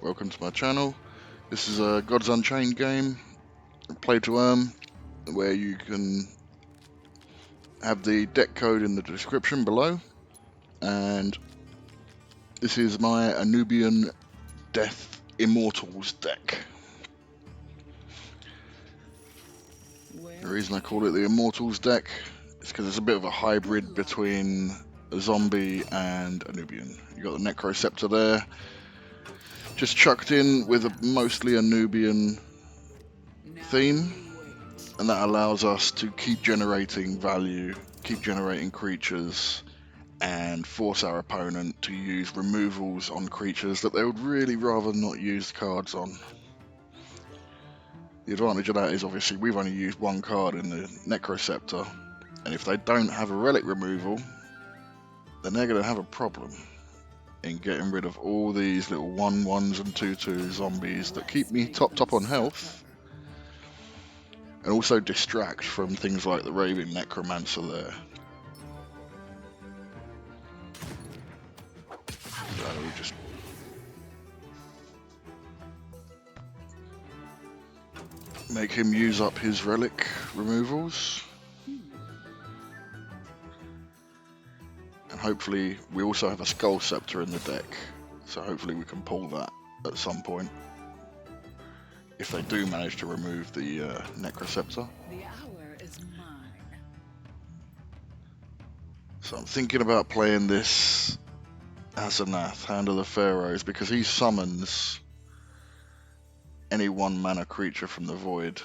welcome to my channel. This is a Gods Unchained game, play to earn, where you can have the deck code in the description below. And this is my Anubian Death Immortals deck. The reason I call it the Immortals deck is because it's a bit of a hybrid between a zombie and Anubian. You got the Necroceptor there, just chucked in with a mostly Anubian theme, and that allows us to keep generating value, keep generating creatures, and force our opponent to use removals on creatures that they would really rather not use cards on. The advantage of that is obviously we've only used one card in the Necroceptor, and if they don't have a relic removal, then they're going to have a problem in getting rid of all these little 1/1s and 2/2 zombies that keep me topped up on health, and also distract from things like the Raving Necromancer there. So we just make him use up his relic removals. And hopefully we also have a Skull Scepter in the deck, so hopefully we can pull that at some point if they do manage to remove the Necroceptor. The hour is mine. So I'm thinking about playing this Asenath, Hand of the Pharaohs, because he summons any 1-mana creature from the void.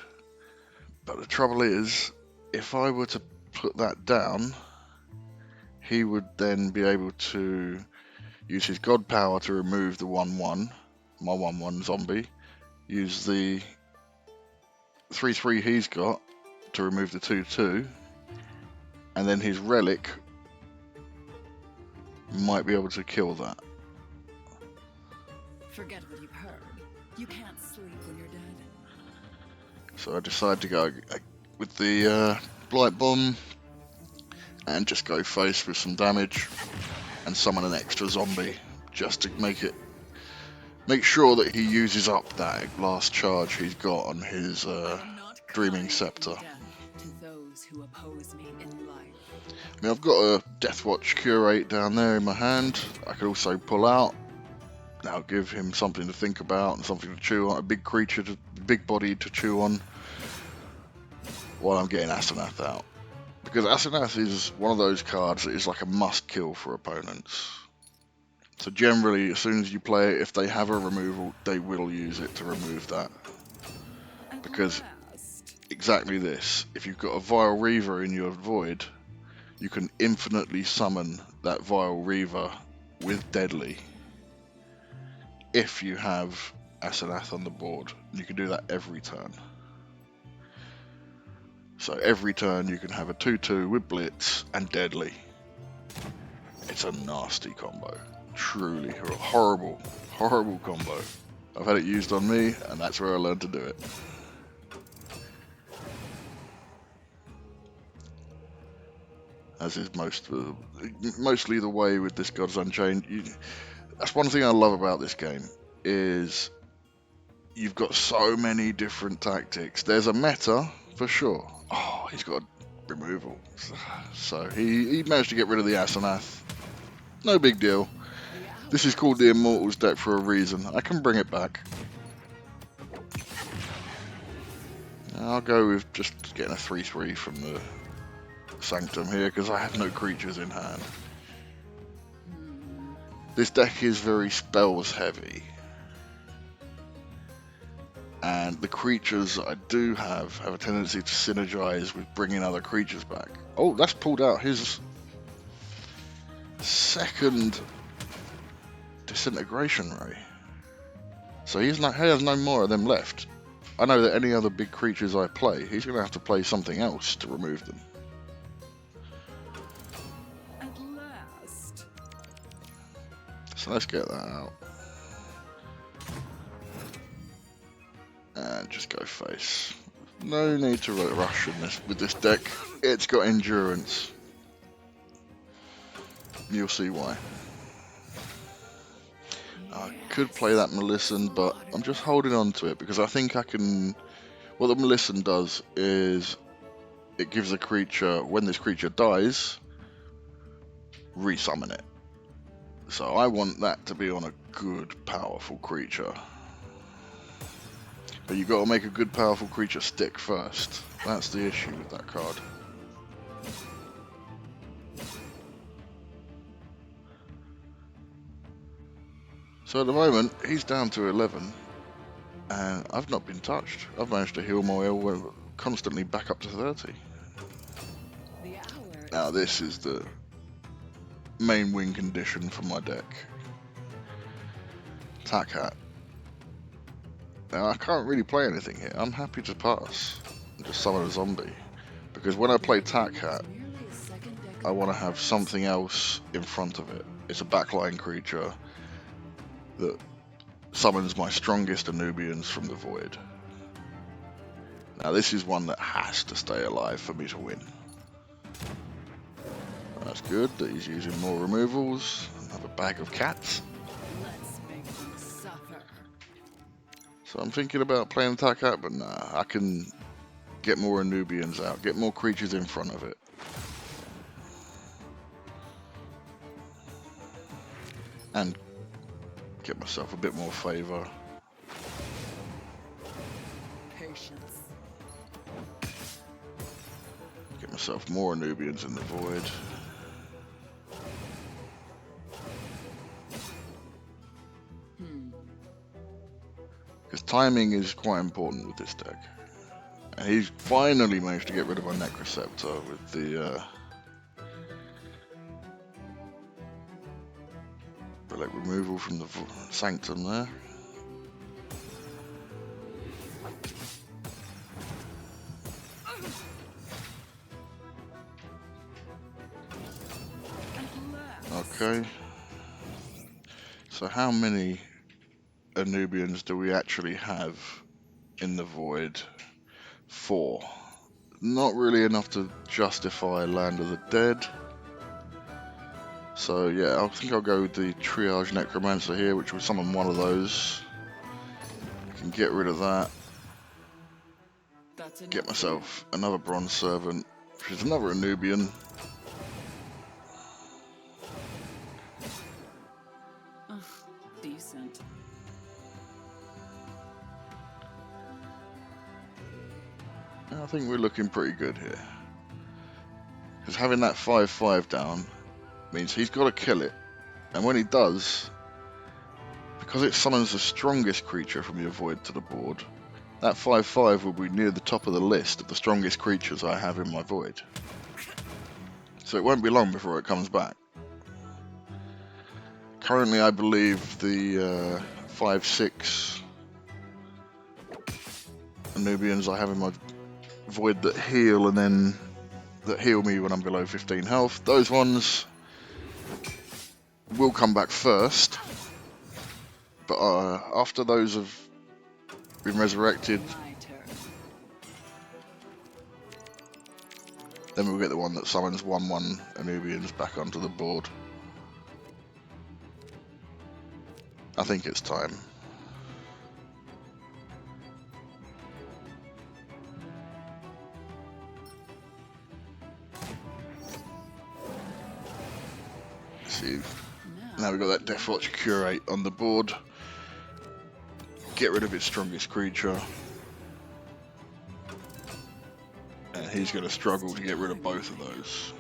But the trouble is, if I were to put that down, he would then be able to use his god power to remove the 1/1, my 1/1 zombie, use the 3/3 he's got to remove the 2/2, and then his relic might be able to kill that. Forget what you've heard. You can't sleep when you're dead. So I decided to go with the Blight Bomb and just go face with some damage and summon an extra zombie just to make sure that he uses up that last charge he's got on his Dreaming Scepter. To those who oppose me in life. I mean, I've got a Deathwatch Curate down there in my hand. I could also pull out. That'll give him something to think about and something to chew on, a big creature, big body to chew on, while I'm getting Asenath out. Because Asenath is one of those cards that is like a must kill for opponents. So generally, as soon as you play it, if they have a removal, they will use it to remove that. Because exactly this, if you've got a Vile Reaver in your void, you can infinitely summon that Vile Reaver with Deadly. If you have Asenath on the board, you can do that every turn. So every turn you can have a 2/2 with Blitz and Deadly. It's a nasty combo. Truly horrible, horrible combo. I've had it used on me, and that's where I learned to do it. As is mostly the way with this Gods Unchained. That's one thing I love about this game, is you've got so many different tactics. There's a meta, for sure. Oh, he's got a removal. So he managed to get rid of the Asenath. No big deal. This is called the Immortals deck for a reason. I can bring it back. I'll go with just getting a 3/3 from the Sanctum here, because I have no creatures in hand. This deck is very spells heavy, and the creatures I do have a tendency to synergize with bringing other creatures back. Oh, that's pulled out his second Disintegration Ray. So he has no more of them left. I know that any other big creatures I play, he's going to have to play something else to remove them. At last. So let's get that out. And just go face. No need to rush in with this deck. It's got endurance. You'll see why. could play that Melissan, but I'm just holding on to it because I think I can. What the Melissan does is it gives a creature, when this creature dies, resummon it. So I want that to be on a good, powerful creature. But you got to make a good, powerful creature stick first. That's the issue with that card. So at the moment, he's down to 11, and I've not been touched. I've managed to heal my way constantly back up to 30. Now this is the main win condition for my deck. Tack Hat. Now I can't really play anything here. I'm happy to pass and just summon a zombie. Because when I play Tack Hat, I want to have something else in front of it. It's a backline creature that summons my strongest Anubians from the void. Now this is one that has to stay alive for me to win. That's good that he's using more removals. Another bag of cats. Let's make them suffer. So I'm thinking about playing Tack Hat, but nah, I can get more Anubians out, get more creatures in front of it. And get myself a bit more favour. Patience. Get myself more Anubians in the void. Because timing is quite important with this deck. And he's finally managed to get rid of my Necroceptor with the relic removal from the Sanctum there. Okay. So how many Anubians do we actually have in the void? 4. Not really enough to justify Land of the Dead. So yeah, I think I'll go with the Triage Necromancer here, which will summon one of those. I can get rid of that. Get myself another Bronze Servant, which is another Anubian. Decent. I think we're looking pretty good here. Because having that 5/5 down means he's got to kill it. And when he does, because it summons the strongest creature from your void to the board, that 5/5 will be near the top of the list of the strongest creatures I have in my void. So it won't be long before it comes back. Currently I believe the 5/6 Anubians I have in my void that heal and then that heal me when I'm below 15 health, those ones will come back first, but after those have been resurrected, then we'll get the one that summons 1/1 Anubians back onto the board. I think it's time. See, now we've got that Deathwatch Curate on the board. Get rid of its strongest creature. And he's going to struggle to get rid of both of those.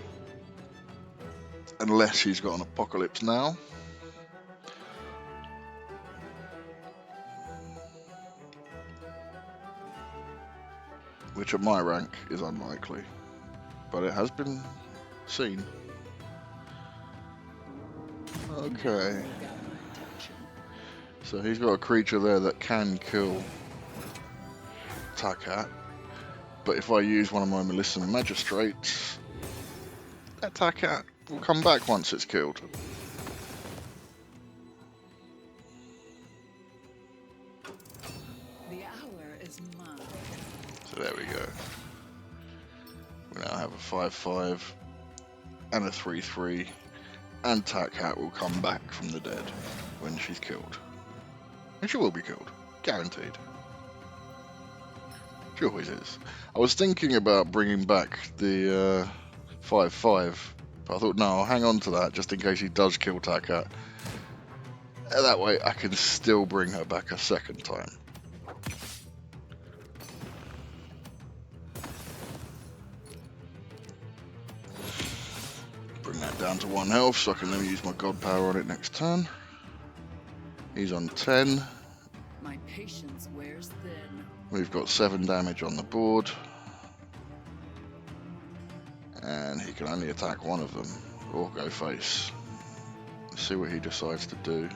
Unless he's got an Apocalypse now. Which at my rank is unlikely. But it has been seen. Okay. So he's got a creature there that can kill Tack Hat. But if I use one of my Melissan Magistrates, that Tack Hat will come back once it's killed. The hour is mine. So there we go. We now have a 5/5 and a 3/3, and Tack Hat will come back from the dead when she's killed. And she will be killed. Guaranteed. She always is. I was thinking about bringing back the 5-5, but I thought, no, I'll hang on to that just in case he does kill Takat. That way I can still bring her back a second time. Bring that down to 1 health so I can then use my god power on it next turn. He's on 10. My patience wears thin. We've got 7 damage on the board. And he can only attack one of them or go face. Let's see what he decides to do.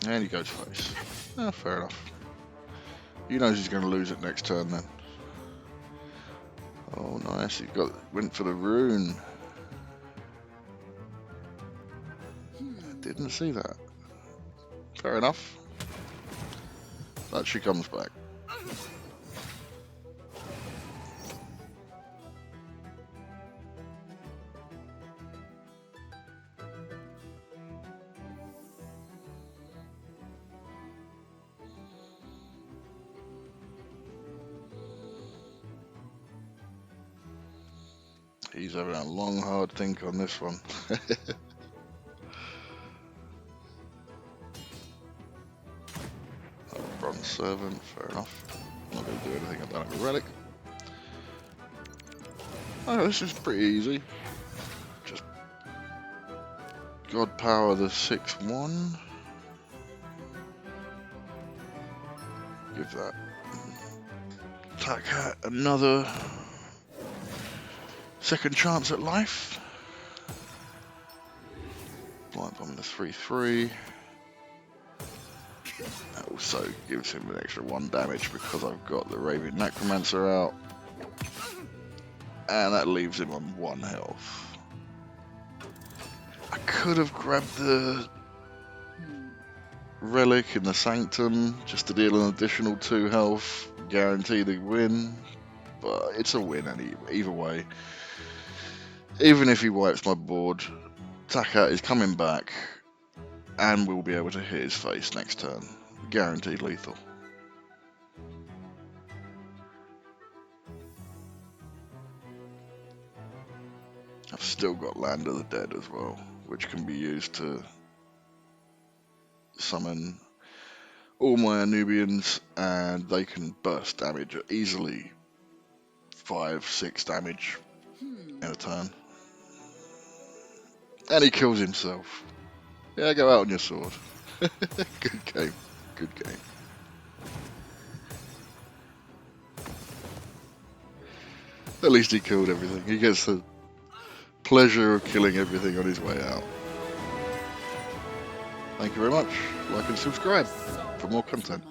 And he goes face. Oh, fair enough. He knows he's going to lose it next turn then. Oh, nice. He went for the rune. Didn't see that. Fair enough. But she comes back. He's having a long, hard think on this one. Bronze Servant, fair enough. Not going to do anything, I don't have a relic. Oh, this is pretty easy. Just God Power the 6-1. Give that Takat another second chance at life. Blind Bomb the 3-3. That also gives him an extra 1 damage because I've got the Raving Necromancer out. And that leaves him on 1 health. I could have grabbed the Relic in the Sanctum just to deal an additional 2 health, guarantee the win. But it's a win either way. Even if he wipes my board, Takat is coming back and will be able to hit his face next turn. Guaranteed lethal. I've still got Land of the Dead as well, which can be used to summon all my Anubians, and they can burst damage at easily 5-6 damage in a turn. And he kills himself. Yeah, go out on your sword. Good game. Good game. At least he killed everything. He gets the pleasure of killing everything on his way out. Thank you very much. Like and subscribe for more content.